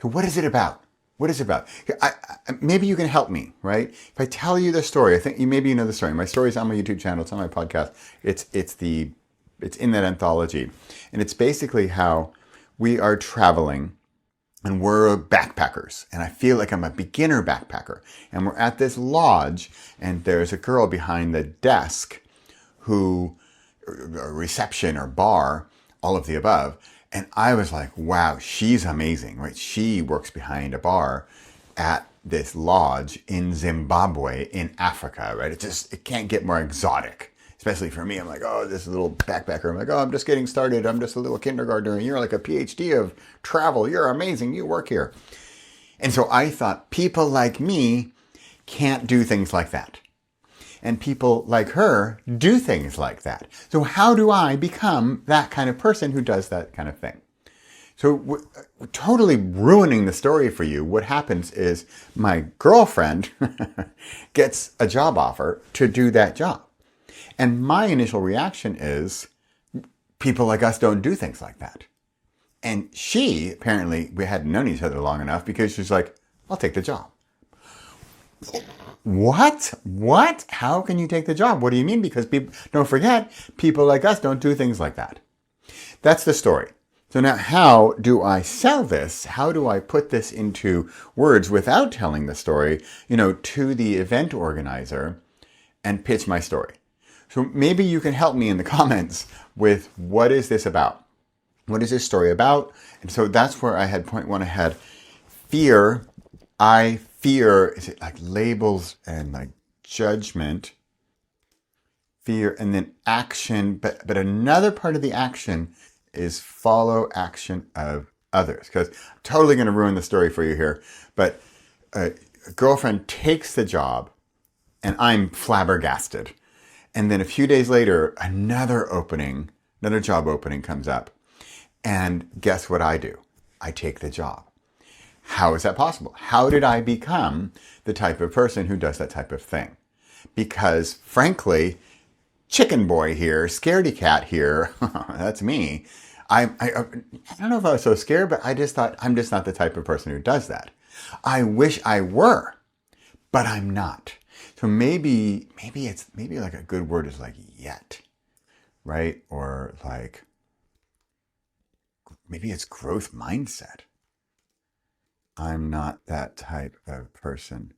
So what is it about? What is it about? Maybe you can help me, right? If I tell you the story, I think maybe you know the story. My story is on my YouTube channel. It's on my podcast. It's in that anthology, and it's basically how we are traveling, and we're backpackers. And I feel like I'm a beginner backpacker, and we're at this lodge, and there's a girl behind the desk, who, or reception or bar, all of the above. And I was like, wow, she's amazing, right? She works behind a bar at this lodge in Zimbabwe in Africa, right? It can't get more exotic, especially for me. I'm like, oh, this little backpacker. I'm like, oh, I'm just getting started. I'm just a little kindergartner. You're like a PhD of travel. You're amazing. You work here. And so I thought people like me can't do things like that. And people like her do things like that. So how do I become that kind of person who does that kind of thing? So we're totally ruining the story for you. What happens is my girlfriend gets a job offer to do that job. And my initial reaction is, people like us don't do things like that. And she, apparently, we hadn't known each other long enough, because she's like, I'll take the job. What? How can you take the job? What do you mean? Because people, don't forget, people like us don't do things like that. That's the story. So now, how do I sell this? How do I put this into words without telling the story, to the event organizer and pitch my story? So maybe you can help me in the comments with, what is this about? What is this story about? And so that's where I had point one. I had fear. I fear, is it like labels and like judgment, fear, and then action. But another part of the action is follow action of others. Because I'm totally going to ruin the story for you here. But a girlfriend takes the job, and I'm flabbergasted. And then a few days later, another job opening comes up. And guess what I do? I take the job. How is that possible? How did I become the type of person who does that type of thing? Because frankly, chicken boy here, scaredy cat here, that's me. I don't know if I was so scared, but I just thought, I'm just not the type of person who does that. I wish I were, but I'm not. So maybe like a good word is like yet, right? Or like, maybe it's growth mindset. I'm not that type of person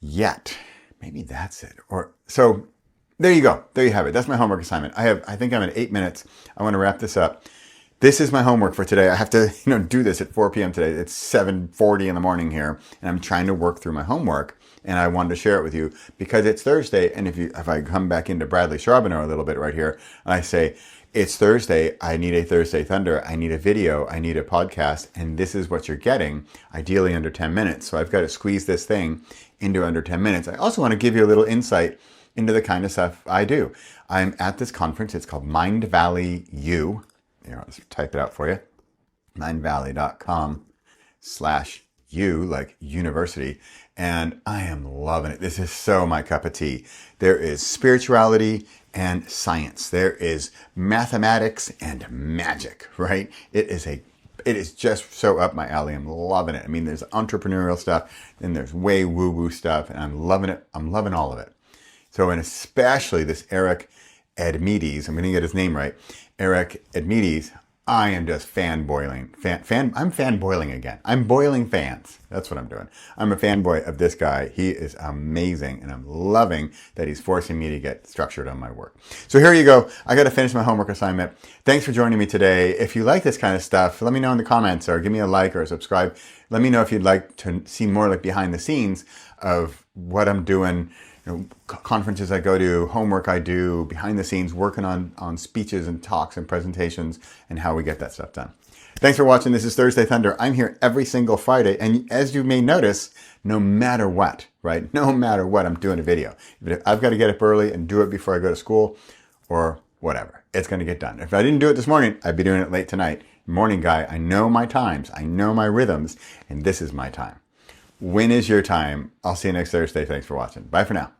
yet. Maybe that's it. So there you go. There you have it. That's my homework assignment. I think I'm at 8 minutes. I want to wrap this up. This is my homework for today. I have to, do this at 4 p.m. today. It's 7:40 in the morning here, and I'm trying to work through my homework. And I wanted to share it with you because it's Thursday. And if I come back into Bradley Charbonneau a little bit right here, and I say, it's Thursday, I need a Thursday Thunder, I need a video, I need a podcast, and this is what you're getting, ideally under 10 minutes. So I've got to squeeze this thing into under 10 minutes. I also want to give you a little insight into the kind of stuff I do. I'm at this conference. It's called Mind Valley U. Here, I'll just type it out for you. mindvalley.com/U, like university. And I am loving it. This is so my cup of tea. There is spirituality and science. There is mathematics and magic, right? It is just so up my alley. I'm loving it. I mean, there's entrepreneurial stuff, then there's way woo-woo stuff, and I'm loving it. I'm loving all of it. So, and especially this Eric Edmeades, I'm going to get his name right, Eric Edmeades, I am just fanboiling. I'm fanboiling again. I'm boiling fans. That's what I'm doing. I'm a fanboy of this guy. He is amazing, and I'm loving that he's forcing me to get structured on my work. So here you go. I got to finish my homework assignment. Thanks for joining me today. If you like this kind of stuff, let me know in the comments, or give me a like or a subscribe. Let me know if you'd like to see more like behind the scenes of what I'm doing. Conferences I go to, homework I do, behind the scenes, working on speeches and talks and presentations, and how we get that stuff done. Thanks for watching. This is Thursday Thunder. I'm here every single Friday, and as you may notice, no matter what, right? No matter what, I'm doing a video. I've got to get up early and do it before I go to school, or whatever. It's going to get done. If I didn't do it this morning, I'd be doing it late tonight. Morning guy, I know my times, I know my rhythms, and this is my time. When is your time? I'll see you next Thursday. Thanks for watching. Bye for now.